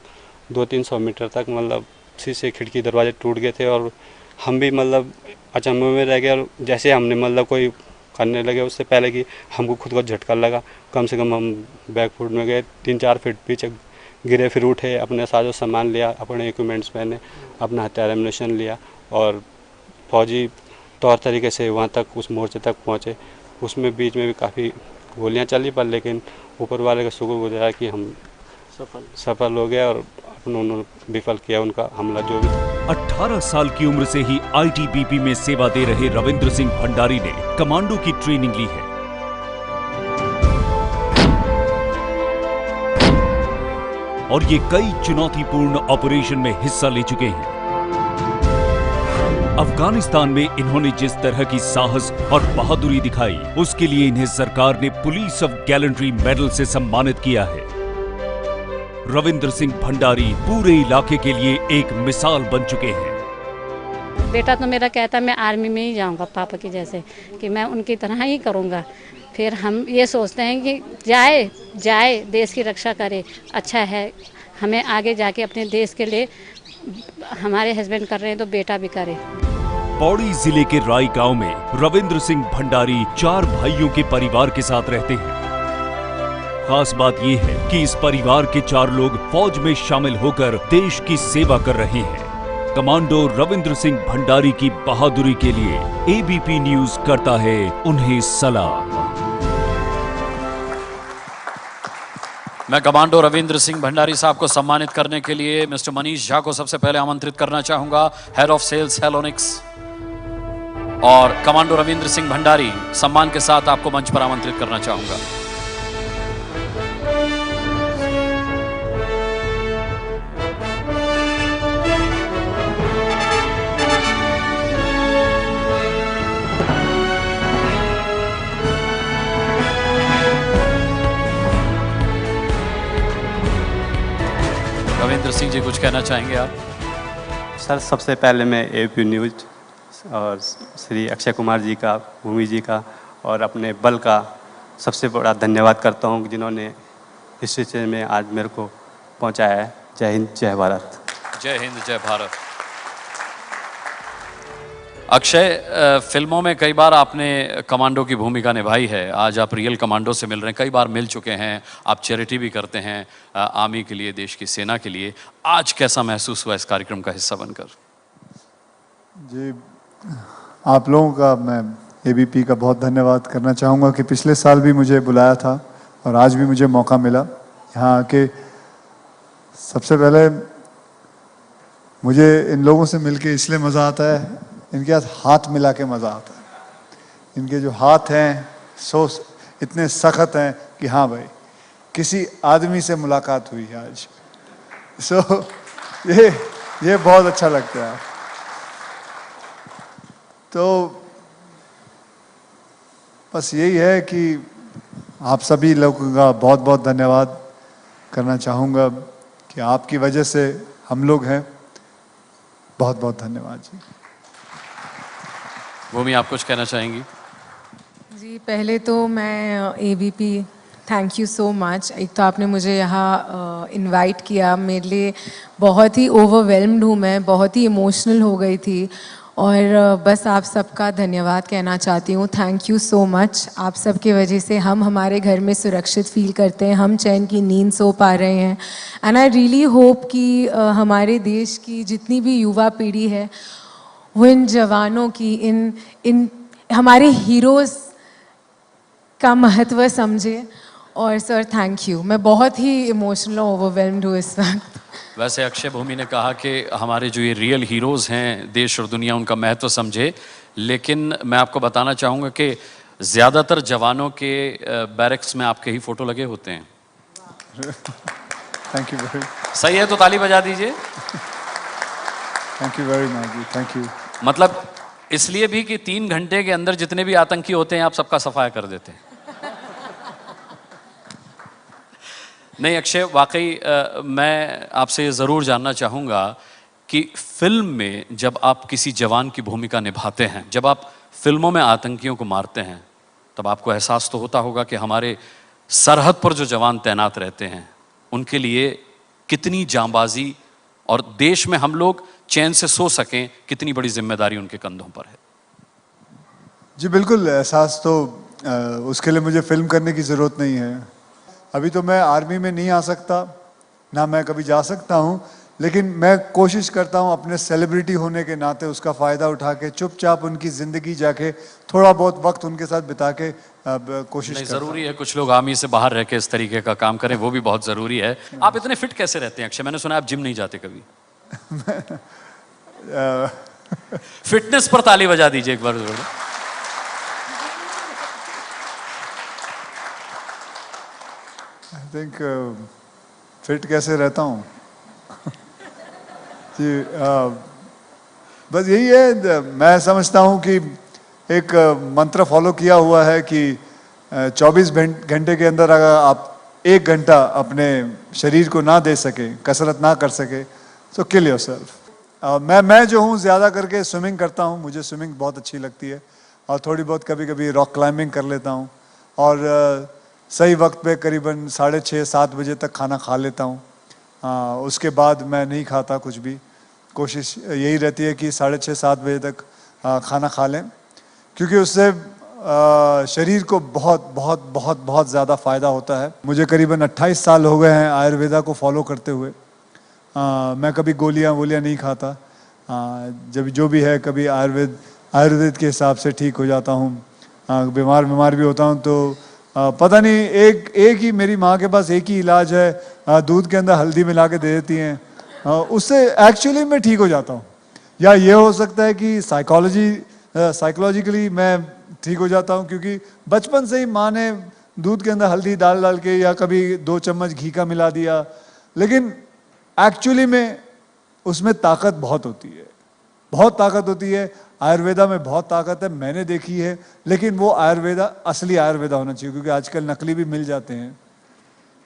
200-300 मीटर तक मतलब शीशे खिड़की दरवाजे टूट गए थे और हम भी मतलब अचंभे में रह गए। और जैसे हमने मतलब कोई करने लगे उससे पहले कि हमको खुद को झटका लगा, कम से कम हम बैकफुट में गए, 3-4 फीट पीछे गिरे, फिर उठे, अपने साजो सामान लिया, अपने इक्विपमेंट्स पहने, अपना हथियार एम्युनिशन लिया और फौजी तौर तरीके से वहाँ तक उस मोर्चे तक पहुँचे। उसमें बीच में भी काफ़ी गोलियां चली, पर लेकिन ऊपर वाले का शुक्रगुजार कि हम सफल हो गए और उन्होंने विफल किया उनका हमला जो भी था। 18 साल की उम्र से ही आईटीबीपी में सेवा दे रहे रविंद्र सिंह भंडारी ने कमांडो की ट्रेनिंग ली है। और ये कई चुनौतीपूर्ण ऑपरेशन में हिस्सा ले चुके हैं। अफगानिस्तान में इन्होंने जिस तरह की साहस और बहादुरी दिखाई, उसके लिए इन्हें सरकार ने पुलिस ऑफ गैलेंट्री मेडल से सम्मानित किया है। रविंद्र सिंह भंडारी पूरे इलाके के लिए एक मिसाल बन चुके हैं। बेटा तो मेरा कहता मैं आर्मी में ही जाऊंगा पापा की जैसे, कि मैं उनकी तरह ही करूंगा। फिर हम ये सोचते हैं कि जाए देश की रक्षा करे, अच्छा है, हमें आगे जाके अपने देश के लिए, हमारे हस्बैंड कर रहे हैं तो बेटा भी करे। पौड़ी जिले के राई गांव में रविंद्र सिंह भंडारी 4 भाइयों के परिवार के साथ रहते हैं। खास बात यह है कि इस परिवार के 4 लोग फौज में शामिल होकर देश की सेवा कर रहे हैं। कमांडो रविंद्र सिंह भंडारी की बहादुरी के लिए एबीपी न्यूज करता है उन्हें सलाम। मैं कमांडो रविंद्र सिंह भंडारी साहब को सम्मानित करने के लिए मिस्टर मनीष झा को सबसे पहले आमंत्रित करना चाहूंगा, हेड ऑफ सेल्स हेलोनिक्स। और कमांडो रविंद्र सिंह भंडारी सम्मान के साथ आपको मंच पर आमंत्रित करना चाहूंगा। रविंद्र सिंह जी, कुछ कहना चाहेंगे आप? सर, सबसे पहले मैं एबीपी न्यूज और श्री अक्षय कुमार जी का, भूमि जी का और अपने बल का सबसे बड़ा धन्यवाद करता हूं जिन्होंने इस स्टेज में आज मेरे को पहुंचाया है। जय हिंद, जय भारत। जय हिंद, जय भारत। अक्षय, फिल्मों में कई बार आपने कमांडो की भूमिका निभाई है, आज आप रियल कमांडो से मिल रहे हैं, कई बार मिल चुके हैं, आप चैरिटी भी करते हैं आर्मी के लिए, देश की सेना के लिए। आज कैसा महसूस हुआ इस कार्यक्रम का हिस्सा बनकर? जी, आप लोगों का मैं एबीपी का बहुत धन्यवाद करना चाहूँगा कि पिछले साल भी मुझे बुलाया था और आज भी मुझे मौका मिला यहाँ आके। सबसे पहले मुझे इन लोगों से मिलके इसलिए मज़ा आता है, इनके साथ हाथ मिला के मज़ा आता है। इनके जो हाथ हैं इतने सख्त हैं कि हाँ भाई, किसी आदमी से मुलाकात हुई है आज। ये बहुत अच्छा लगता है। तो बस यही है कि आप सभी लोगों का बहुत बहुत धन्यवाद करना चाहूँगा कि आपकी वजह से हम लोग हैं। बहुत बहुत धन्यवाद जी। भूमि, आप कुछ कहना चाहेंगी? जी, पहले तो मैं ABP thank you so much. एक तो आपने मुझे यहाँ इनवाइट किया, मेरे लिए बहुत ही ओवरवेल्म्ड हूँ मैं, बहुत ही इमोशनल हो गई थी और बस आप सबका धन्यवाद कहना चाहती हूँ। Thank you so much. आप सब की वजह से हम हमारे घर में सुरक्षित फील करते हैं, हम चैन की नींद सो पा रहे हैं। एंड आई रियली होप कि हमारे देश की जितनी भी युवा पीढ़ी है वो इन जवानों की, इन हमारे हीरोज़ का महत्व समझे। और सर थैंक यू, मैं बहुत ही इमोशनल और ओवरवेल्म्ड हूँ इस वक्त। वैसे अक्षय, भूमि ने कहा कि हमारे जो ये रियल हीरोज़ हैं, देश और दुनिया उनका महत्व समझे, लेकिन मैं आपको बताना चाहूँगा कि ज़्यादातर जवानों के बैरक्स में आपके ही फ़ोटो लगे होते हैं। Thank you very. सही है तो ताली बजा दीजिए। थैंक यू वेरी मच जी, थैंक यू। मतलब इसलिए भी कि 3 घंटे के अंदर जितने भी आतंकी होते हैं आप सबका सफाया कर देते हैं। नहीं अक्षय, वाकई मैं आपसे ये ज़रूर जानना चाहूँगा कि फिल्म में जब आप किसी जवान की भूमिका निभाते हैं, जब आप फिल्मों में आतंकियों को मारते हैं, तब आपको एहसास तो होता होगा कि हमारे सरहद पर जो जवान तैनात रहते हैं उनके लिए कितनी जांबाजी और देश में हम लोग चैन से सो सकें, कितनी बड़ी जिम्मेदारी उनके कंधों पर है। जी बिल्कुल, एहसास तो उसके लिए मुझे फिल्म करने की ज़रूरत नहीं है। अभी तो मैं आर्मी में नहीं आ सकता, ना मैं कभी जा सकता हूँ, लेकिन मैं कोशिश करता हूँ अपने सेलिब्रिटी होने के नाते उसका फ़ायदा उठा के चुपचाप उनकी ज़िंदगी जाके थोड़ा बहुत वक्त उनके साथ बिता के कोशिश करता हूँ। ज़रूरी है कुछ लोग आर्मी से बाहर रह के इस तरीके का काम करें, वो भी बहुत ज़रूरी है। आप इतने फिट कैसे रहते हैं अक्षय? मैंने सुना आप जिम नहीं जाते कभी। फिटनेस पर ताली बजा दीजिए एक बार जरूर। आई थिंक फिट कैसे रहता हूँ जी, बस यही है। मैं समझता हूँ कि एक मंत्र फॉलो किया हुआ है कि 24 घंटे के अंदर अगर आप 1 घंटा अपने शरीर को ना दे सके, कसरत ना कर सके, तो किल योरसेल्फ। मैं जो हूँ ज़्यादा करके स्विमिंग करता हूँ, मुझे स्विमिंग बहुत अच्छी लगती है और थोड़ी बहुत कभी कभी रॉक क्लाइंबिंग कर लेता हूँ और सही वक्त पे करीबन 6:30-7 बजे तक खाना खा लेता हूँ। उसके बाद मैं नहीं खाता कुछ भी। कोशिश यही रहती है कि 6:30-7 बजे तक खाना खा लें, क्योंकि उससे शरीर को बहुत बहुत बहुत बहुत ज़्यादा फ़ायदा होता है। मुझे करीबन 28 साल हो गए हैं आयुर्वेदा को फॉलो करते हुए। मैं कभी गोलियाँ नहीं खाता। जब जो भी है कभी आयुर्वेद के हिसाब से ठीक हो जाता हूँ। बीमार भी होता हूँ तो पता नहीं एक ही मेरी माँ के पास एक ही इलाज है, दूध के अंदर हल्दी मिला के दे देती हैं, उससे एक्चुअली मैं ठीक हो जाता हूँ। या ये हो सकता है कि साइकोलॉजिकली मैं ठीक हो जाता हूँ, क्योंकि बचपन से ही माँ ने दूध के अंदर हल्दी डाल के या कभी 2 चम्मच घी का मिला दिया, लेकिन एक्चुअली में उसमें ताकत बहुत होती है, बहुत ताकत होती है। आयुर्वेदा में बहुत ताकत है, मैंने देखी है, लेकिन वो आयुर्वेदा असली आयुर्वेदा होना चाहिए, क्योंकि आजकल नकली भी मिल जाते हैं।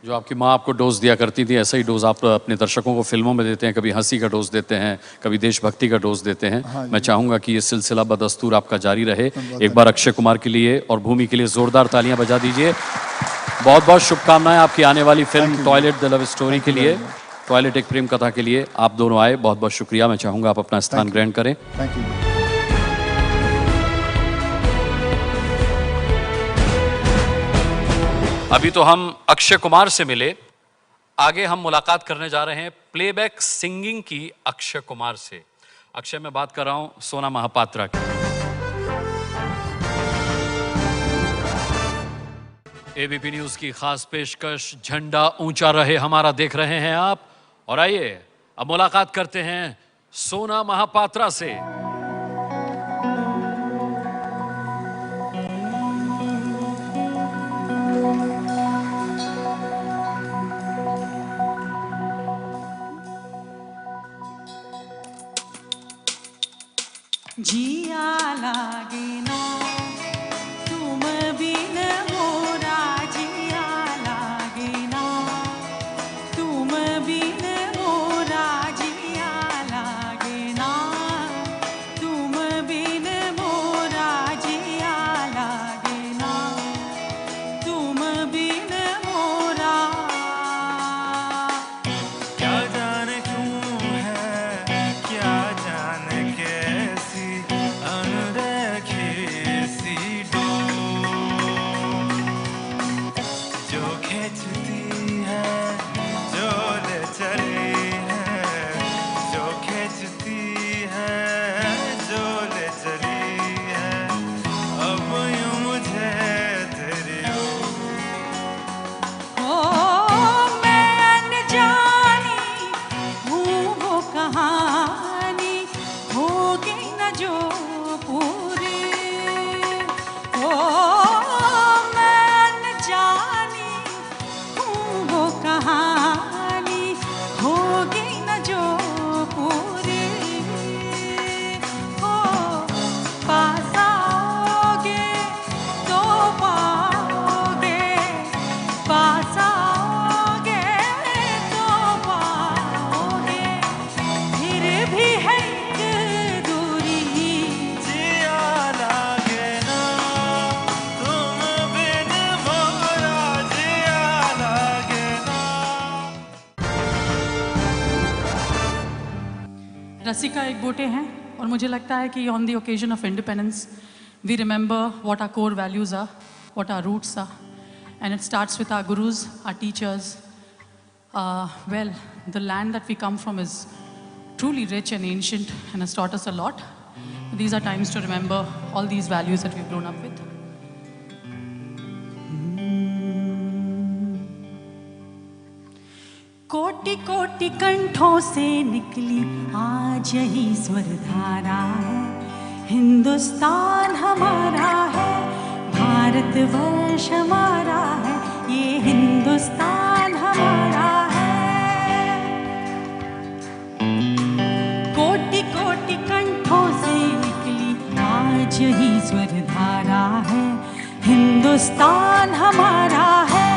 जो आपकी माँ आपको डोज दिया करती थी, ऐसा ही डोज आप अपने दर्शकों को फिल्मों में देते हैं, कभी हंसी का डोज देते हैं, कभी देशभक्ति का डोज देते हैं। हाँ, मैं चाहूँगा कि ये सिलसिला बदस्तूर आपका जारी रहे। एक बार अक्षय कुमार के लिए और भूमि के लिए जोरदार तालियां बजा दीजिए। बहुत बहुत शुभकामनाएं आपकी आने वाली film toilet the love story के लिए, टॉयलेट एक प्रेम कथा के लिए। आप दोनों आए, बहुत बहुत शुक्रिया। मैं चाहूँगा आप अपना स्थान ग्रहण करें। Thank you. अभी तो हम अक्षय कुमार से मिले, आगे हम मुलाकात करने जा रहे हैं प्लेबैक सिंगिंग की अक्षय कुमार से। अक्षय, मैं बात कर रहा हूं सोना महापात्रा की। एबीपी न्यूज की खास पेशकश झंडा ऊंचा रहे हमारा देख रहे हैं आप, और आइए अब मुलाकात करते हैं सोना महापात्रा से। जिया लागे ना तुम बिन मोरा, जिया लागे ना तुम बिन मोरा, जिया लागे ना तुम बिन मोरा, जिया लागे ना तुम बिन मोरा। क्या जाने क्यों है, क्या जाने कैसी अनदेखी सी डोर जो खींचती है, जो ले चली है, जो खींचती है, जो ले चली है, अब यूं मुझे तेरी मैं अनजानी हूँ वो कहानी, होगी न जो पूरी। मैं अनजानी हूँ वो कहानी, होगी न जो पूरी। पास आओगे तो पाओगे, पास आओगे तो पाओगे, फिर भी है एक दूरी। जिया लागे ना तुम बिन मोरा, जिया लागे ना। रसिका एक बोटे हैं, और मुझे लगता है कि on the occasion of independence we remember what our core values are, what our roots are, and it starts with our gurus, our teachers. Well, the land that we come from is truly rich and ancient and has taught us a lot. These are times to remember all these values that we've grown up with. कोटि कोटि कंठों से निकली आज यही स्वर धारा है, हिंदुस्तान हमारा है, भारतवर्ष हमारा है, ये हिंदुस्तान हमारा है। कोटि कोटि कंठों से निकली आज यही स्वर धारा है, हिंदुस्तान हमारा है,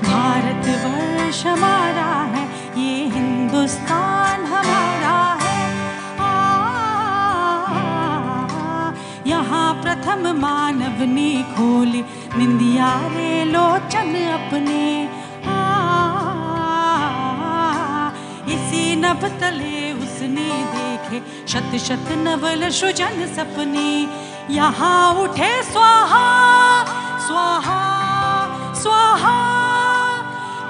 भारतवर्ष हमारा है, ये हिंदुस्तान हमारा है। यहाँ प्रथम मानव ने खोले निंदिया रे लोचन अपने, इसी नभ तले उसने देखे शत शत नवल सृजन सपने। यहाँ उठे स्वाहा स्वाहा स्वाहा,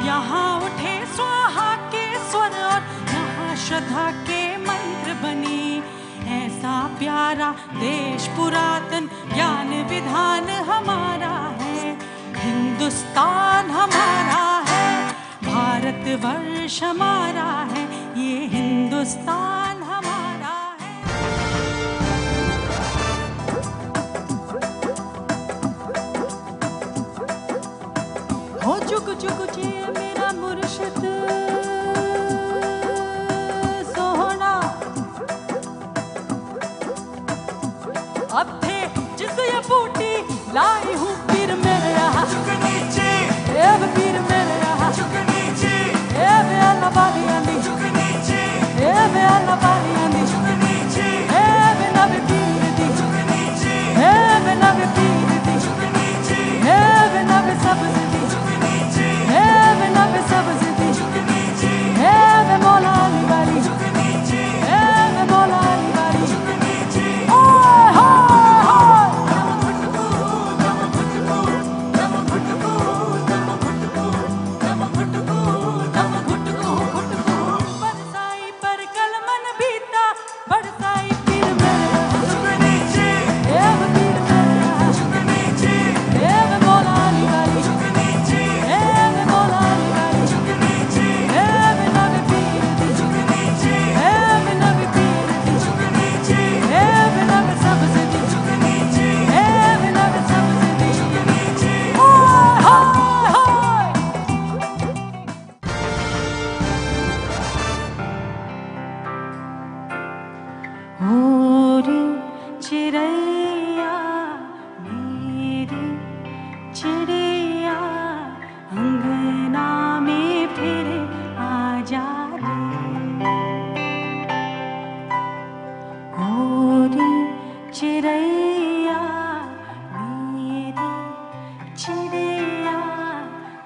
यहाँ उठे स्वाहा के स्वर, और यहाँ श्रद्धा के मंत्र बने। ऐसा प्यारा देश पुरातन ज्ञान विधान हमारा है, हिंदुस्तान हमारा है, भारतवर्ष हमारा है, ये हिंदुस्तान हमारा है। हो जुग जुग जिए मेरा मुर्शिद सोहना, अब थे जिस ये बूटी लाई हूँ पीर मेरे यहाँ, एव पीर मेरे यहाँ, एव अल्लाह बाली आंदी, एव अल्लाह बाली आंदी, एव नबी पीर दी, एव नबी पीर दी, एव नबी सब्ज़ दी, एव नबी सब्ज़ दी, एव मौला अली वाली, एव मौला अली वाली। ओए होए होए होरी चिड़ैया मेरी चिड़िया अंगना में फिर आ जा रे। होरी चिड़ैया मेरी चिड़िया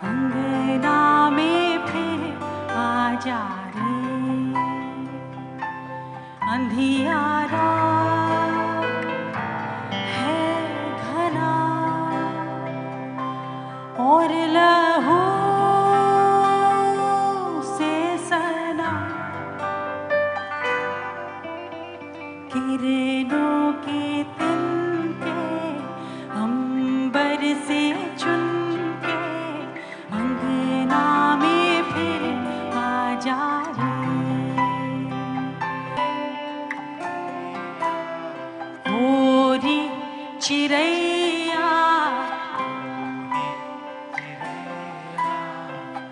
अंगना में फिर आ जा रे। अंधियारा है घना और लहू से सना, किरणों के तिनके अंबर से चुनके अंगना में फिर आ जा रे। होरी चिड़ैया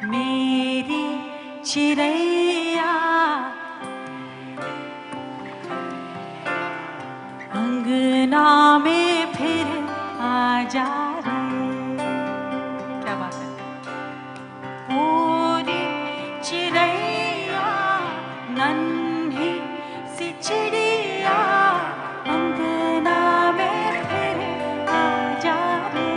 मेरी चिड़ैया अंगना में फिर आ जा रे। क्या बात है। होरी चिड़ैया नन्ही सी चिड़िया अंगना में फिर आ जा रे।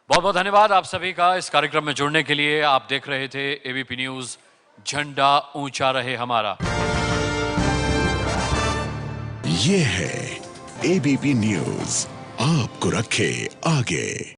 बहुत बहुत धन्यवाद आप सभी का इस कार्यक्रम में जुड़ने के लिए। आप देख रहे थे एबीपी न्यूज, झंडा ऊंचा रहे हमारा। ये है एबीपी न्यूज, आपको रखे आगे।